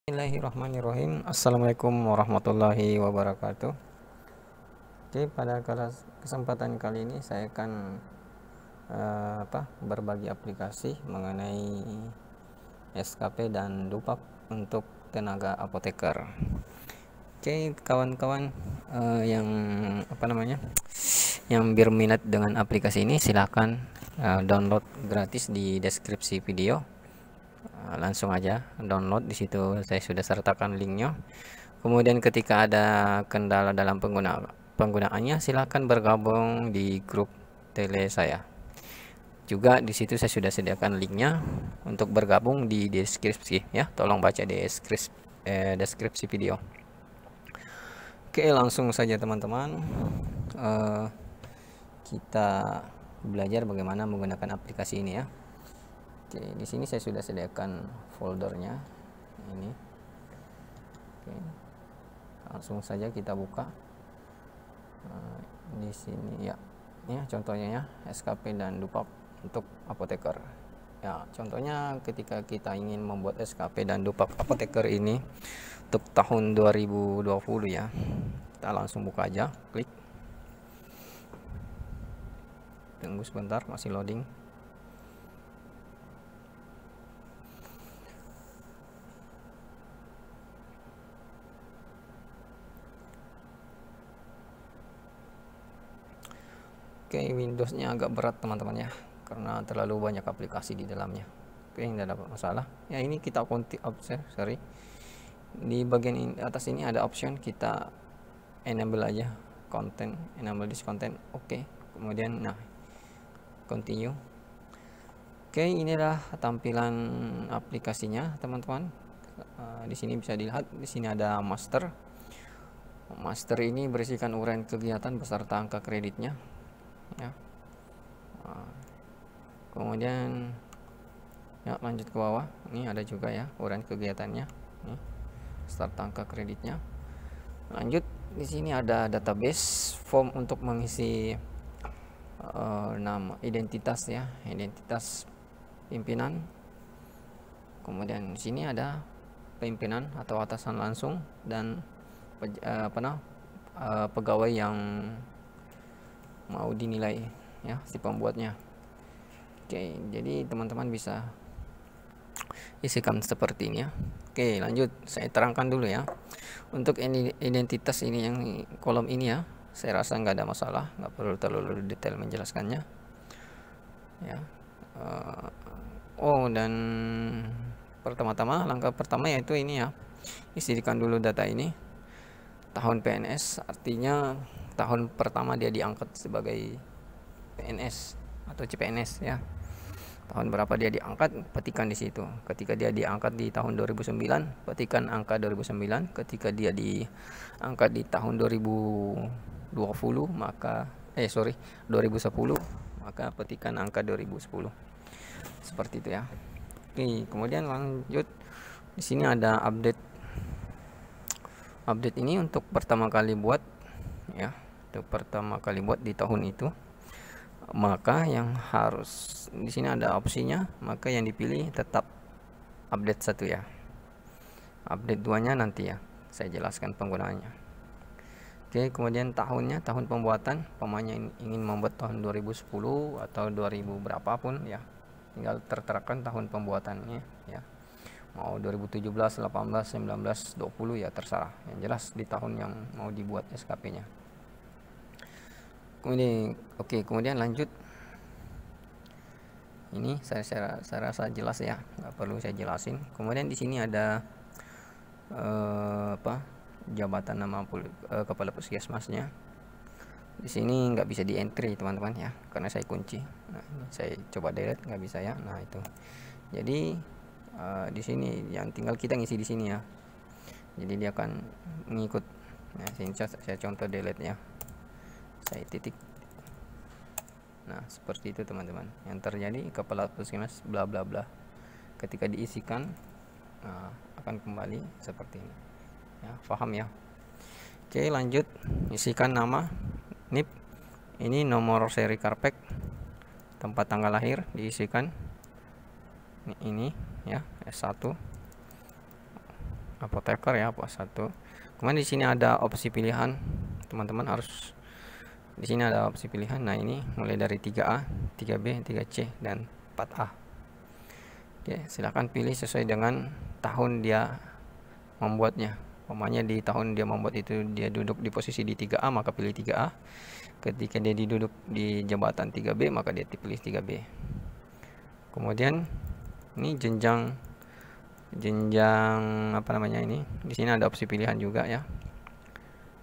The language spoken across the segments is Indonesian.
Bismillahirrahmanirrahim. Assalamualaikum warahmatullahi wabarakatuh. Oke, pada kesempatan kali ini saya akan berbagi aplikasi mengenai SKP dan Dupak untuk tenaga apoteker. Oke, kawan-kawan yang yang berminat dengan aplikasi ini, silahkan download gratis di deskripsi video. Langsung aja download, di situ saya sudah sertakan linknya. Kemudian ketika ada kendala dalam penggunaannya, silahkan bergabung di grup tele saya. Juga di situ saya sudah sediakan linknya untuk bergabung di deskripsi ya. Tolong baca di deskripsi video. Oke, langsung saja teman-teman. Kita belajar bagaimana menggunakan aplikasi ini ya. Oke, di sini saya sudah sediakan foldernya ini. Oke, langsung saja kita buka. Di sini ya, ini contohnya ya, SKP dan Dupak untuk apoteker. Ya, contohnya ketika kita ingin membuat SKP dan Dupak apoteker ini untuk tahun 2020 ya, kita langsung buka aja, klik. Tunggu sebentar, masih loading. Oke, Windowsnya agak berat teman-teman ya, karena terlalu banyak aplikasi di dalamnya. Oke, tidak ada masalah ya. Ini kita di bagian atas ini ada option, kita enable aja content, enable this content. Oke, kemudian nah continue. Oke, inilah tampilan aplikasinya teman-teman. Di sini bisa dilihat, di sini ada master. Master ini berisikan uraian kegiatan beserta angka kreditnya ya. Kemudian ya, lanjut ke bawah, ini ada juga ya uraian kegiatannya nih, start angka kreditnya. Lanjut, di sini ada database form untuk mengisi nama, identitas ya, identitas pimpinan. Kemudian di sini ada pimpinan atau atasan langsung dan pegawai yang mau dinilai ya, si pembuatnya. Oke, jadi teman-teman bisa isikan seperti ini ya. Oke, lanjut, saya terangkan dulu ya. Untuk identitas ini, yang kolom ini ya, saya rasa nggak ada masalah, nggak perlu terlalu detail menjelaskannya ya. Dan pertama-tama, langkah pertama yaitu ini ya, isikan dulu data ini, tahun PNS, artinya tahun pertama dia diangkat sebagai PNS atau CPNS ya. Tahun berapa dia diangkat, petikan di situ. Ketika dia diangkat di tahun 2009, petikan angka 2009. Ketika dia diangkat di tahun 2010, maka 2010, maka petikan angka 2010. Seperti itu ya. Oke, kemudian lanjut, di sini ada update. Update ini untuk pertama kali buat ya, untuk pertama kali buat di tahun itu, maka yang harus di sini ada opsinya, maka yang dipilih tetap update 1 ya. Update 2-nya nanti ya, saya jelaskan penggunaannya. Oke, kemudian tahunnya, tahun pembuatan, pemainnya ingin membuat tahun 2010 atau 2000 berapapun ya, tinggal terterakan tahun pembuatannya ya. Mau 2017, 18, 19, 20 ya terserah. Yang jelas di tahun yang mau dibuat SKP-nya. Kemudian lanjut. Ini saya rasa jelas ya, nggak perlu saya jelasin. Kemudian di sini ada jabatan nama kepala puskesmasnya. Di sini nggak bisa di entry teman-teman ya, karena saya kunci. Nah, ini saya coba delete, nggak bisa ya. Nah itu. Jadi di sini yang tinggal kita ngisi di sini ya. Jadi dia akan mengikut. Nah, sini saya contoh delete ya. Saya titik. Nah, seperti itu teman-teman. Yang terjadi kepala puskesmas bla bla bla. Ketika diisikan akan kembali seperti ini. Ya, paham ya? Oke, lanjut. Isikan nama, NIP. Ini nomor seri karpet, tempat tanggal lahir diisikan. Ini ya, S1. apoteker ya, pos 1. Kemudian di sini ada opsi pilihan, teman-teman harus di sini ada opsi pilihan. Nah, ini mulai dari 3A, 3B, 3C dan 4A. Oke, silahkan pilih sesuai dengan tahun dia membuatnya. Umpamanya di tahun dia membuat itu dia duduk di posisi di 3A, maka pilih 3A. Ketika dia duduk di jabatan 3B, maka dia pilih 3B. Kemudian ini jenjang apa namanya ini? Di sini ada opsi pilihan juga ya.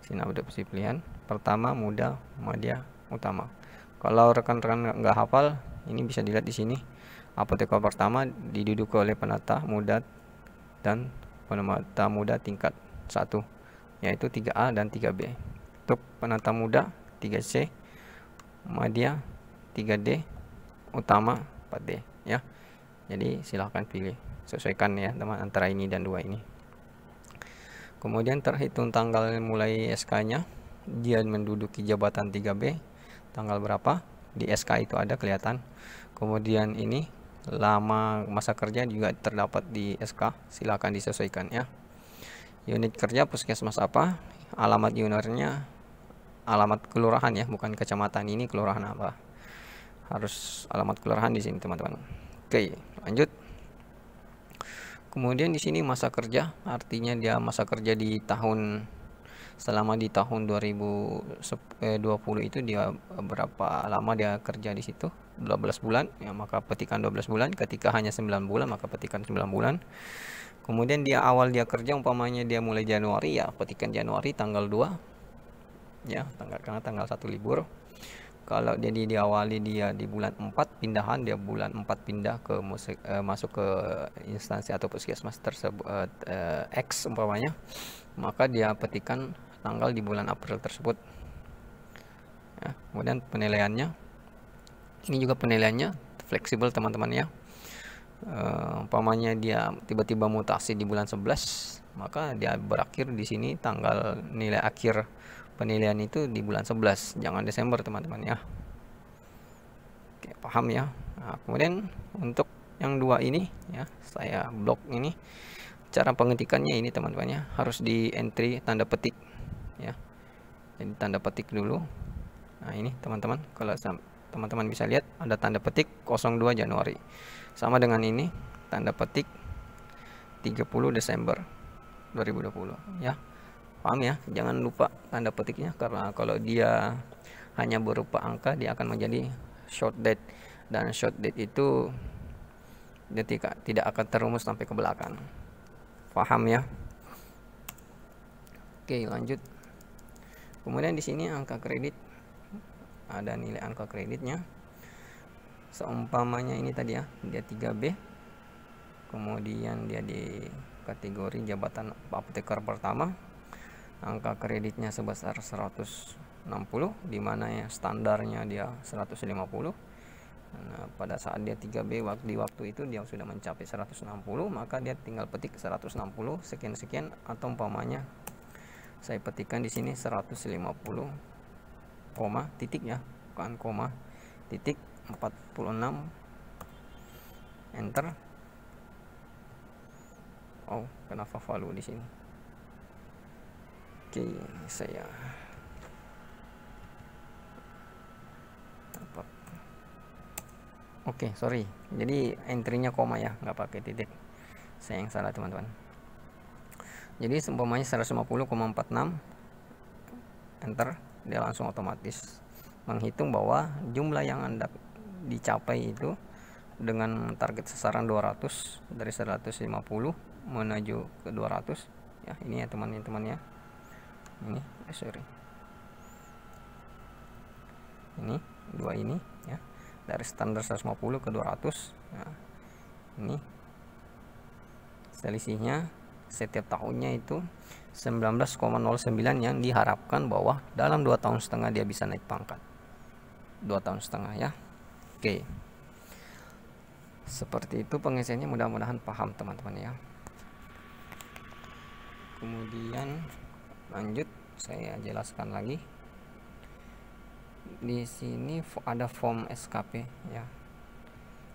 Di sini ada opsi pilihan. Pertama, muda, madya, utama. Kalau rekan-rekan nggak hafal, ini bisa dilihat di sini. Apoteker pertama diduduki oleh penata muda dan penata muda tingkat 1, yaitu 3A dan 3B. Untuk penata muda 3C, madya 3D, utama 4D ya. Jadi silahkan pilih, sesuaikan ya teman antara ini dan dua ini. Kemudian terhitung tanggal mulai SK-nya, dia menduduki jabatan 3B, tanggal berapa di SK itu ada kelihatan. Kemudian ini lama masa kerja juga terdapat di SK, silakan disesuaikan ya. Unit kerja puskesmas apa, alamat unitnya, alamat kelurahan ya, bukan kecamatan, ini kelurahan apa, harus alamat kelurahan di sini teman-teman. Oke, lanjut. Kemudian di sini masa kerja, artinya dia masa kerja di tahun selama di tahun 2020 itu dia berapa lama dia kerja di situ, 12 bulan ya, maka petikan 12 bulan. Ketika hanya 9 bulan maka petikan 9 bulan. Kemudian dia awal dia kerja, umpamanya dia mulai Januari ya, petikan Januari tanggal 2 ya, karena tanggal 1 libur. Kalau dia diawali dia di bulan 4, pindahan dia bulan 4 pindah ke masuk ke instansi atau puskesmas tersebut X umpamanya, maka dia petikan tanggal di bulan April tersebut ya. Kemudian penilaiannya, ini juga penilaiannya fleksibel teman-teman ya. Umpamanya dia tiba-tiba mutasi di bulan 11, maka dia berakhir di sini tanggal nilai akhir penilaian itu di bulan 11, jangan Desember teman-teman ya. Oke, paham ya. Nah, kemudian untuk yang dua ini ya, saya blok ini. Cara pengetikannya ini teman-teman ya, harus di entry tanda petik ya. Jadi tanda petik dulu. Nah, ini teman-teman, kalau teman-teman bisa lihat ada tanda petik 02 Januari. Sama dengan ini, tanda petik 30 Desember 2020 ya. Paham ya, jangan lupa tanda petiknya, karena kalau dia hanya berupa angka dia akan menjadi short date, dan short date itu dia tidak akan terumus sampai ke belakang. Paham ya? Oke, lanjut. Kemudian di sini angka kredit, ada nilai angka kreditnya. Seumpamanya ini tadi ya, dia 3B, kemudian dia di kategori jabatan apoteker pertama, angka kreditnya sebesar 160, dimana ya standarnya dia 150. Nah, pada saat dia 3B di waktu itu dia sudah mencapai 160, maka dia tinggal petik 160 sekian-sekian, atau umpamanya saya petikan di sini 150 koma titik ya, bukan koma, titik 46, enter. Oh, kenapa value di sini? Oke, saya dapat. Oke, sorry. Jadi entry-nya koma ya, nggak pakai titik. Saya yang salah teman-teman. Jadi seumpamanya 150,46, enter, dia langsung otomatis menghitung bahwa jumlah yang Anda dicapai itu dengan target sasaran 200, dari 150 menuju ke 200 ya. Ini ya teman-teman ya. Ini sorry, ini dua ini ya, dari standar 150 ke 200. Nah, ini selisihnya setiap tahunnya itu 19,09, yang diharapkan bahwa dalam 2 tahun setengah dia bisa naik pangkat. 2 tahun setengah ya. Oke, seperti itu pengisiannya, mudah-mudahan paham teman-teman ya. Kemudian lanjut, saya jelaskan lagi. Di sini ada form SKP ya.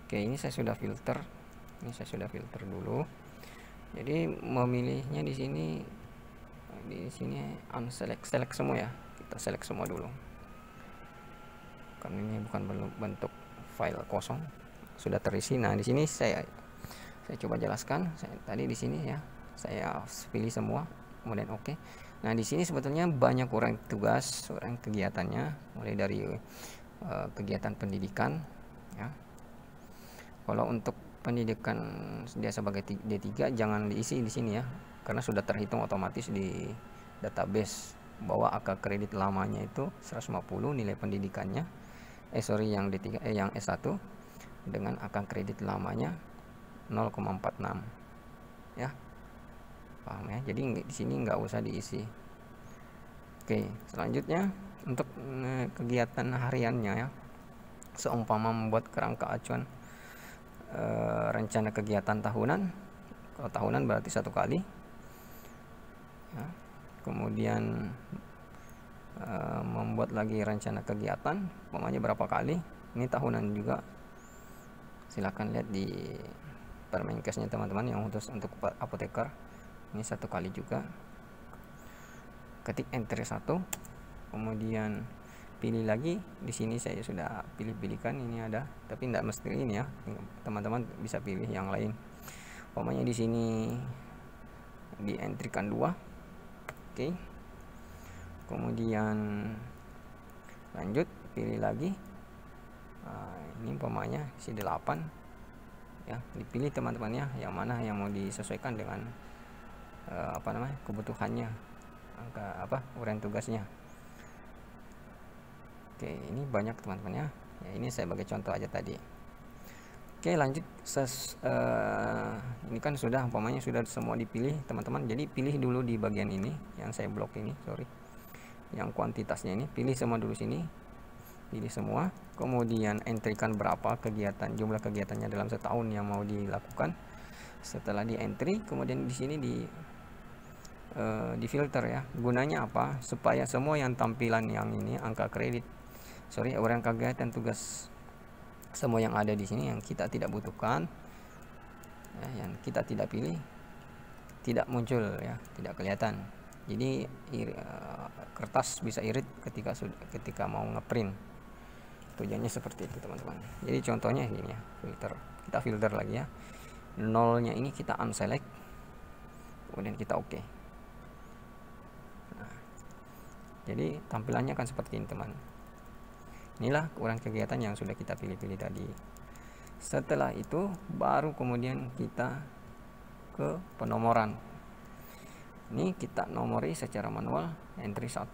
Oke, ini saya sudah filter. Ini saya sudah filter dulu. Jadi memilihnya di sini unselect semua ya, kita select semua dulu karena ini bukan bentuk file kosong, sudah terisi. Nah di sini saya coba jelaskan. Tadi di sini ya saya pilih semua, kemudian oke. Nah di sini sebetulnya banyak orang tugas, orang kegiatannya, mulai dari kegiatan pendidikan ya. Kalau untuk pendidikan dia sebagai D3 jangan diisi di sini ya, karena sudah terhitung otomatis di database bahwa angka kredit lamanya itu 150, nilai pendidikannya yang D3 yang S1 dengan angka kredit lamanya 0,46 ya. Paham ya? Jadi di sini nggak usah diisi. Oke, selanjutnya untuk kegiatan hariannya ya. Seumpama membuat kerangka acuan rencana kegiatan tahunan. Kalau tahunan berarti 1 kali ya. Kemudian membuat lagi rencana kegiatan, umpamanya berapa kali, ini tahunan juga. Silahkan lihat di Permenkesnya teman-teman yang khusus untuk apoteker, ini 1 kali juga. Ketik enter 1, kemudian pilih lagi. Di sini saya sudah pilihkan, ini ada, tapi tidak mesti ini ya, teman-teman bisa pilih yang lain. Umpamanya di sini di entrikan 2. Oke. Kemudian lanjut, pilih lagi. Ini umpamanya isi 8 ya, dipilih teman-teman ya, yang mana yang mau disesuaikan dengan kebutuhannya, angka uraian tugasnya. Oke, ini banyak teman-teman ya. Ini saya bagi contoh aja tadi. Oke, lanjut. Ini kan sudah umpamanya sudah semua dipilih teman-teman. Jadi pilih dulu di bagian ini yang saya blok ini, yang kuantitasnya ini, pilih semua dulu sini, pilih semua. Kemudian entrikan berapa kegiatan, jumlah kegiatannya dalam setahun yang mau dilakukan. Setelah di entry, kemudian di sini di filter ya. Gunanya apa? Supaya semua yang tampilan yang ini angka kredit, orang kegiatan tugas, semua yang ada di sini yang kita tidak butuhkan ya, yang kita tidak pilih, tidak muncul ya, tidak kelihatan. Jadi kertas bisa irit ketika mau ngeprint. Tujuannya seperti itu teman-teman. Jadi contohnya ini ya, kita filter lagi ya. Nolnya ini kita unselect, kemudian kita oke. Nah, jadi tampilannya akan seperti ini teman. Inilah ukuran kegiatan yang sudah kita pilih-pilih tadi. Setelah itu baru kemudian kita ke penomoran. Ini kita nomori secara manual, entry 1,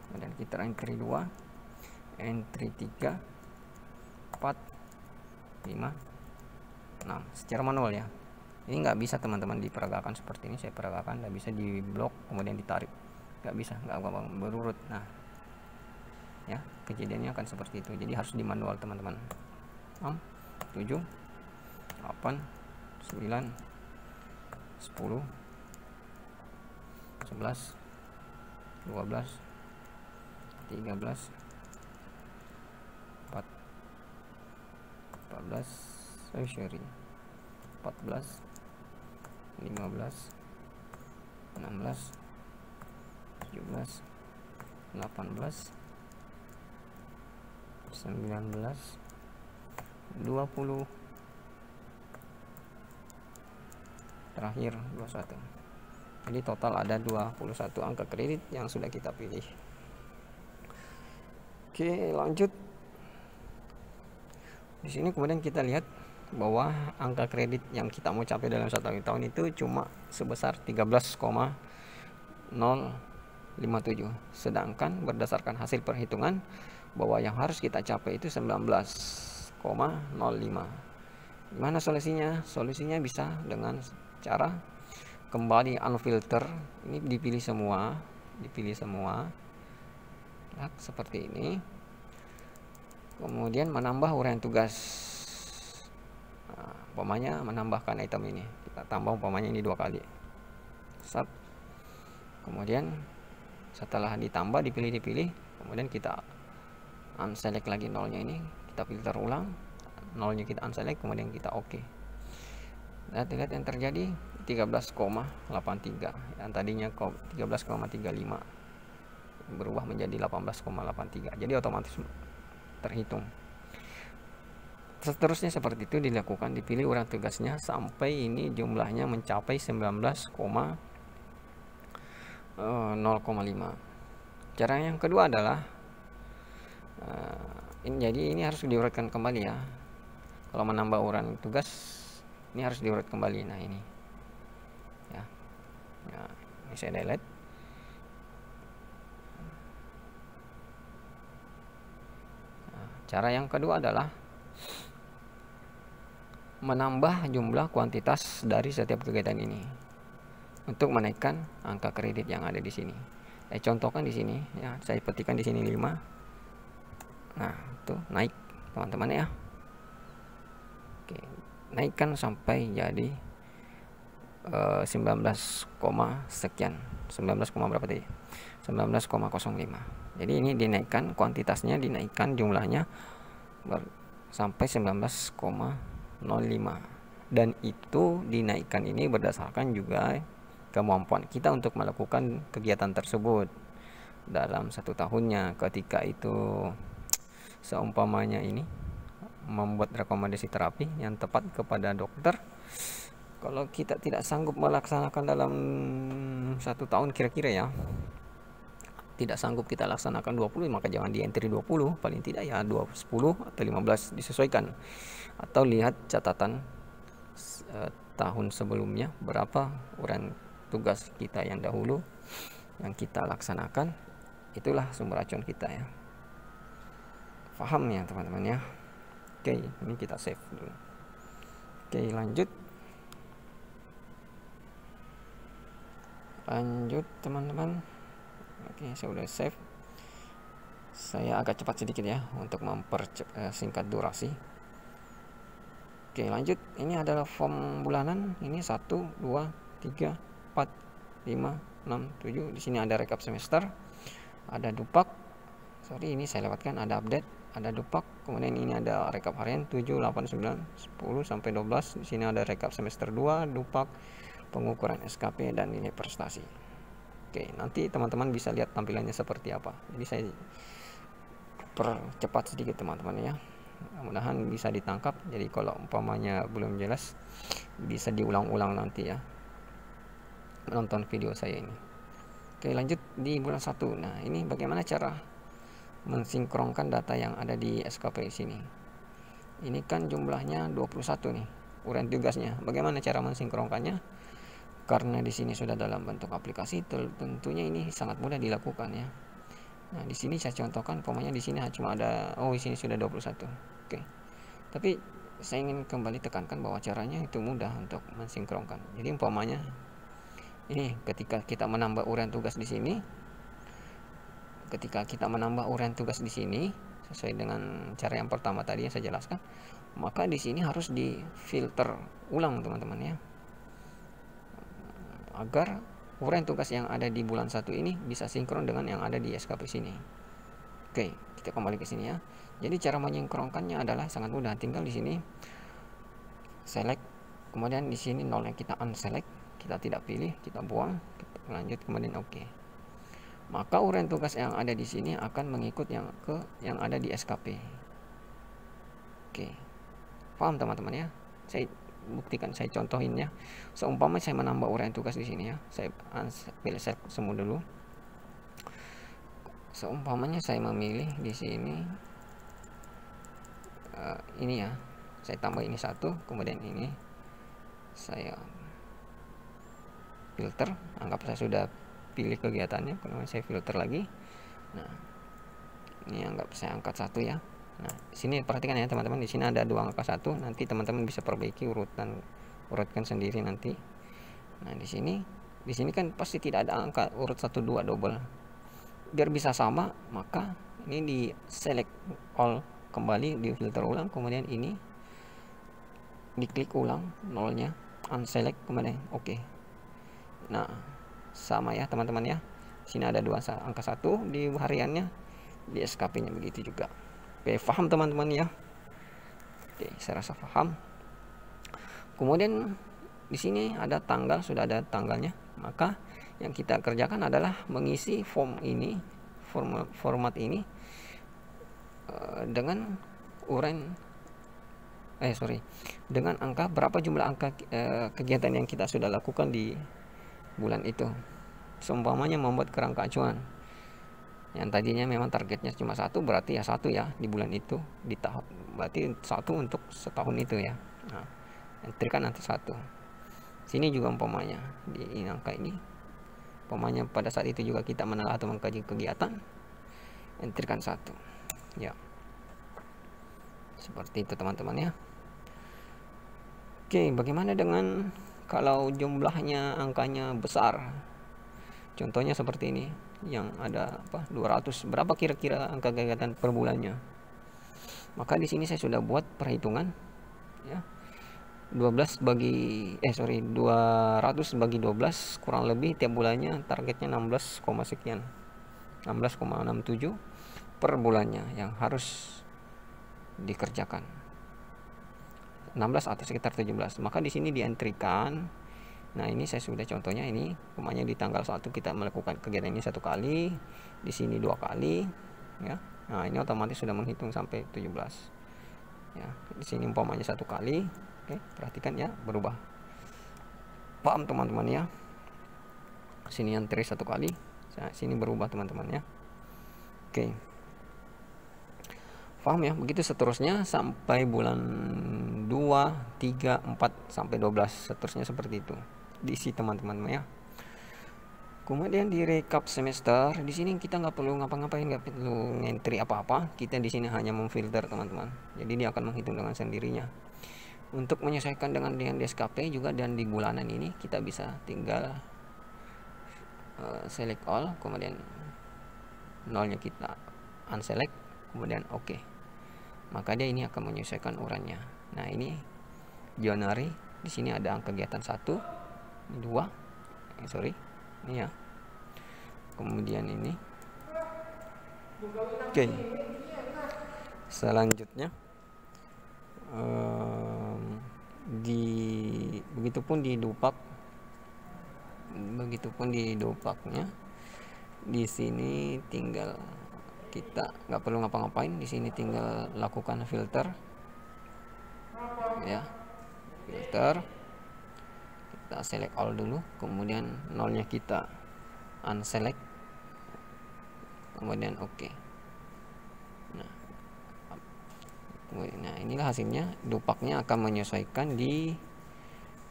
kemudian kita entry 2, entry 3, 4, 5, 6 secara manual ya. Ini nggak bisa teman-teman diperagakan seperti ini, saya peragakan, nggak bisa di blok kemudian ditarik, nggak bisa, nggak berurut. Nah ya, kejadiannya akan seperti itu. Jadi harus di manual teman-teman. 6, 7, 8, 9, 10, 11, 12, 13, 14, 15, 16, 17, 18, 19, 20, terakhir 21. Jadi total ada 21 angka kredit yang sudah kita pilih. Oke, lanjut. Di sini kemudian kita lihat bahwa angka kredit yang kita mau capai dalam 1 tahun itu cuma sebesar 13,057, sedangkan berdasarkan hasil perhitungan bahwa yang harus kita capai itu 19,05. Gimana solusinya? Solusinya bisa dengan cara kembali unfilter, ini dipilih semua ya, seperti ini. Kemudian menambah uraian tugas. Nah, umpamanya menambahkan item ini, kita tambah umpamanya ini 2 kali. Kemudian setelah ditambah, dipilih, kemudian kita unselect lagi nolnya ini, kita filter ulang, nolnya kita unselect, kemudian kita oke. lihat yang terjadi 13,83, yang tadinya 13,35 berubah menjadi 18,83, jadi otomatis terhitung. Seterusnya seperti itu dilakukan, dipilih urutan tugasnya sampai ini jumlahnya mencapai 19,0,5. Cara yang kedua adalah jadi ini harus diurutkan kembali ya. Kalau menambah urutan tugas ini harus diurut kembali. Nah ini ya, ini saya delete. Cara yang kedua adalah menambah jumlah kuantitas dari setiap kegiatan ini untuk menaikkan angka kredit yang ada di sini. Saya contohkan di sini ya, saya petikan di sini 5. Nah, itu naik teman-teman ya. Oke, naikkan sampai jadi 19, sekian. 19, berapa tadi? 19,05. Jadi ini dinaikkan kuantitasnya, dinaikkan jumlahnya sampai 19,05, dan itu dinaikkan ini berdasarkan juga kemampuan kita untuk melakukan kegiatan tersebut dalam 1 tahunnya. Ketika itu seumpamanya ini membuat rekomendasi terapi yang tepat kepada dokter, kalau kita tidak sanggup melaksanakan dalam 1 tahun kira-kira ya, tidak sanggup kita laksanakan 20, maka jangan di entry 20, paling tidak ya 10 atau 15 disesuaikan, atau lihat catatan tahun sebelumnya berapa urutan tugas kita yang dahulu yang kita laksanakan, itulah sumber acuan kita ya. Paham ya teman-teman ya. Oke, ini kita save dulu. Oke, lanjut teman-teman. Oke, saya udah save. Saya agak cepat sedikit ya untuk mempersingkat durasi. Oke, lanjut. Ini adalah form bulanan. Ini 1, 2, 3, 4, 5, 6, 7. Di sini ada rekap semester, ada dupak. Sorry, ini saya lewatkan. Ada update, ada dupak. Kemudian ini ada rekap harian 7, 8, 9, 10 sampai 12. Di sini ada rekap semester 2, dupak, pengukuran SKP dan nilai prestasi. Oke, nanti teman-teman bisa lihat tampilannya seperti apa. Jadi saya percepat sedikit teman-teman ya. Mudah-mudahan bisa ditangkap. Jadi kalau umpamanya belum jelas, bisa diulang-ulang nanti ya, menonton video saya ini. Oke, lanjut di bulan 1. Nah, ini bagaimana cara mensinkronkan data yang ada di SKP sini. Ini kan jumlahnya 21 nih, urutan tugasnya. Bagaimana cara mensinkronkannya? Karena di sini sudah dalam bentuk aplikasi, tentunya ini sangat mudah dilakukan ya. Nah, di sini saya contohkan, umpamanya di sini cuma ada, di sini sudah 21. Oke. Tapi saya ingin kembali tekankan bahwa caranya itu mudah untuk mensinkronkan. Jadi umpamanya ini ketika kita menambah urutan tugas di sini, sesuai dengan cara yang pertama tadi yang saya jelaskan, maka di sini harus difilter ulang teman-teman ya, agar urutan tugas yang ada di bulan 1 ini bisa sinkron dengan yang ada di SKP sini. Oke, kita kembali ke sini ya. Jadi cara mensinkronkannya adalah sangat mudah. Tinggal di sini select, kemudian di sini nolnya kita unselect, kita tidak pilih, kita buang, kita lanjut, kemudian oke. Maka urutan tugas yang ada di sini akan mengikut yang ada di SKP. Oke. Paham teman-teman ya? Saya buktikan, saya contohin ya. Seumpama saya menambah urutan tugas di sini ya, saya pilih select semua dulu. Seumpamanya saya memilih di sini ini ya, saya tambah ini 1, kemudian ini saya filter, anggap saya sudah pilih kegiatannya, kemudian saya filter lagi. Nah, ini anggap saya angkat 1 ya. Nah, di sini perhatikan ya teman-teman, di sini ada 2 angka 1. Nanti teman-teman bisa perbaiki urutkan sendiri nanti. Nah, di sini kan pasti tidak ada angka urut 1, 2 double. Biar bisa sama, maka ini di select all kembali, di filter ulang, kemudian ini diklik ulang nolnya, unselect, kemudian oke. Nah, sama ya teman-teman ya. Sini ada 2 angka 1 di hariannya, di SKP-nya begitu juga. Oke, paham teman-teman ya? Oke, saya rasa paham. Kemudian di sini ada tanggal, sudah ada tanggalnya. Maka yang kita kerjakan adalah mengisi form ini, format ini dengan dengan angka berapa jumlah angka kegiatan yang kita sudah lakukan di bulan itu. Seumpamanya membuat kerangka acuan yang tadinya memang targetnya cuma 1, berarti ya 1 ya di bulan itu, di tahun berarti 1 untuk setahun itu ya. Nah, entrikan nanti 1. Sini juga umpamanya di angka ini, umpamanya pada saat itu juga kita menelaah atau mengkaji kegiatan, entrikan 1 ya. Seperti itu teman-teman ya. Oke, bagaimana dengan kalau jumlahnya angkanya besar? Contohnya seperti ini, yang ada 200, berapa kira-kira angka kegiatan per bulannya? Maka di sini saya sudah buat perhitungan ya. 200 bagi 12 kurang lebih tiap bulannya targetnya 16, sekian. 16,67 per bulannya yang harus dikerjakan. 16 atau sekitar 17. Maka di sini dientrikan. Nah, ini saya sudah contohnya, ini umpamanya di tanggal 1 kita melakukan kegiatan ini 1 kali, di sini 2 kali ya. Nah, ini otomatis sudah menghitung sampai 17 ya. Di sini umpamanya 1 kali. Oke, perhatikan ya, berubah. Paham teman-teman ya? Sini entry 1 kali, sini berubah teman-teman ya. Oke, paham ya? Begitu seterusnya sampai bulan 2, 3, 4 sampai 12, seterusnya seperti itu. Diisi teman-teman ya. Kemudian di recap semester, di sini kita nggak perlu ngapa-ngapain, nggak perlu entry apa-apa. Kita di sini hanya memfilter teman-teman. Jadi dia akan menghitung dengan sendirinya. Untuk menyesuaikan dengan di SKP juga dan di bulanan ini kita bisa tinggal select all, kemudian nolnya kita unselect, kemudian oke. Maka dia ini akan menyesuaikan ukurannya. Nah, ini Januari, di sini ada angka kegiatan 1, 2, ini ya. Kemudian ini. Oke. Selanjutnya begitupun di dupaknya. Di sini tinggal kita nggak perlu ngapa-ngapain, di sini tinggal lakukan filter ya. Filter, kita select all dulu, kemudian nolnya kita unselect, kemudian oke. Nah, inilah hasilnya. Dupaknya akan menyesuaikan di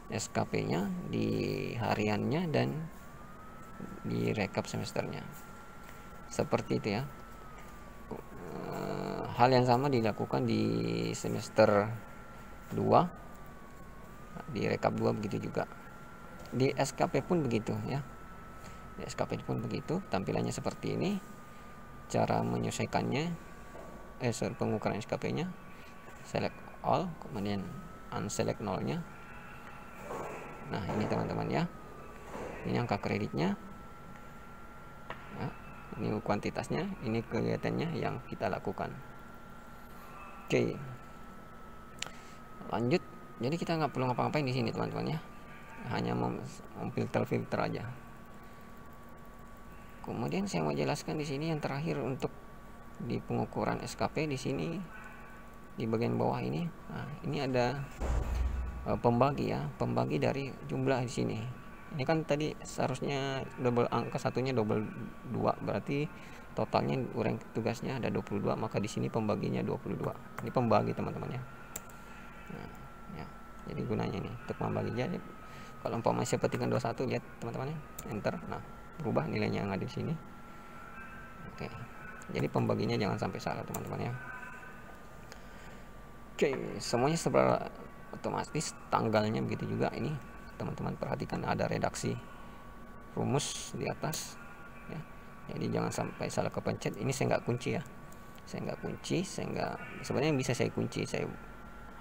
SKP nya, di hariannya, dan di rekap semesternya. Seperti itu ya. Hal yang sama dilakukan di semester 2, di rekap 2 begitu juga. Di SKP pun begitu ya. Di SKP pun begitu, tampilannya seperti ini. Cara menyelesaikannya, pengukuran SKP nya, select all, kemudian unselect nolnya. Nah, ini teman-teman ya. Ini angka kreditnya. Ya, ini kuantitasnya, ini kegiatannya yang kita lakukan. Oke. Lanjut. Jadi kita nggak perlu ngapa-ngapain di sini teman-teman ya. Hanya memfilter aja. Kemudian saya mau jelaskan di sini yang terakhir untuk di pengukuran SKP di sini di bagian bawah ini. Nah, ini ada pembagi ya, pembagi dari jumlah di sini. Ini kan tadi seharusnya double angka satunya double 2, berarti totalnya uraian tugasnya ada 22, maka di sini pembaginya 22. Ini pembagi teman-teman ya. Nah, ya. Jadi gunanya ini untuk membagi. Jadi kalau umpamanya saya petikkan 21, lihat teman-teman ya, enter. Nah, berubah nilainya yang ada di sini. Oke. Jadi pembaginya jangan sampai salah teman-teman ya. Oke, semuanya secara otomatis, tanggalnya begitu juga. Ini teman-teman perhatikan ada redaksi rumus di atas ya. Jadi jangan sampai salah kepencet. Ini saya nggak kunci ya. Sebenarnya bisa saya kunci. Saya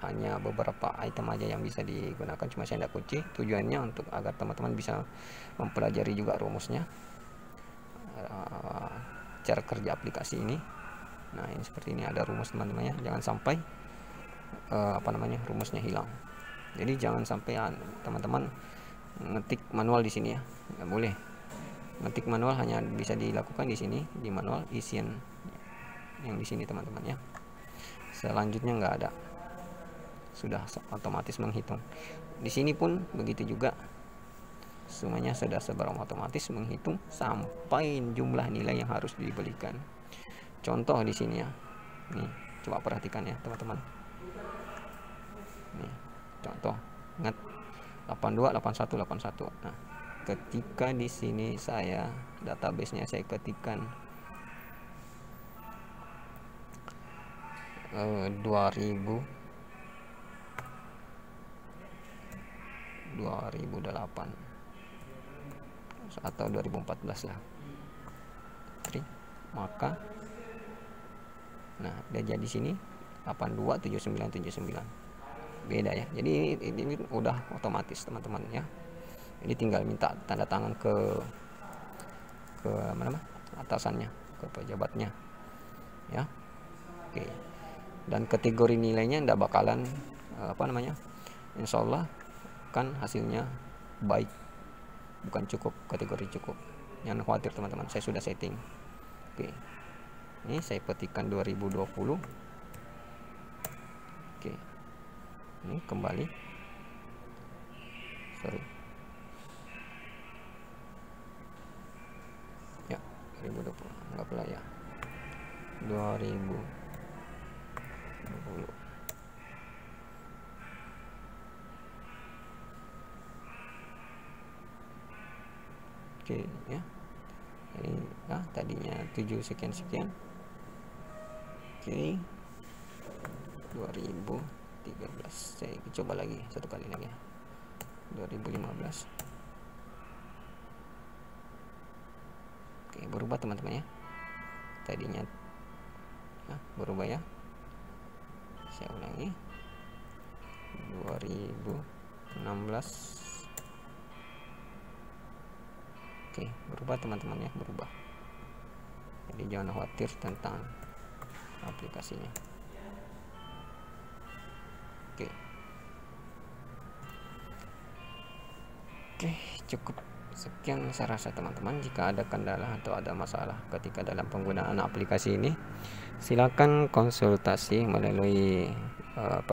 hanya beberapa item aja yang bisa digunakan, cuma saya tidak kunci. Tujuannya untuk agar teman-teman bisa mempelajari juga rumusnya, cara kerja aplikasi ini. Nah, ini seperti ini ada rumus teman-teman ya, jangan sampai rumusnya hilang. Jadi jangan sampai teman-teman ngetik manual di sini ya, nggak boleh. Ngetik manual hanya bisa dilakukan di sini, di manual isian yang di sini teman-teman ya. Selanjutnya nggak ada, sudah otomatis menghitung. Di sini pun begitu juga, semuanya sudah otomatis menghitung sampai jumlah nilai yang harus dibelikan. Contoh di sini ya, nih coba perhatikan ya teman-teman. Nih contoh, ingat 82 81 81. Nah, ketika di sini saya database-nya saya ketikkan 2008 atau 2014 lah, maka nah dia jadi sini 827979, beda ya. Jadi ini udah otomatis teman-teman ya. Jadi tinggal minta tanda tangan ke mana atasannya, ke pejabatnya ya. Oke, dan kategori nilainya ndak bakalan insya Allah kan hasilnya baik, bukan cukup, kategori cukup. Jangan khawatir teman-teman, saya sudah setting. Oke, ini saya petikkan 2020. Oke, ini kembali, ya 2020, anggaplah ya 2020. Oke ya, ini tadinya 7 sekian. Oke, 2013 saya coba lagi satu kali lagi ya, 2015. Oke, berubah teman-teman ya, tadinya berubah ya. Saya ulangi, 2016. Oke, berubah teman-teman ya, berubah. Jadi jangan khawatir tentang aplikasinya. Oke, cukup sekian saya rasa teman-teman. Jika ada kendala atau ada masalah ketika dalam penggunaan aplikasi ini, silakan konsultasi melalui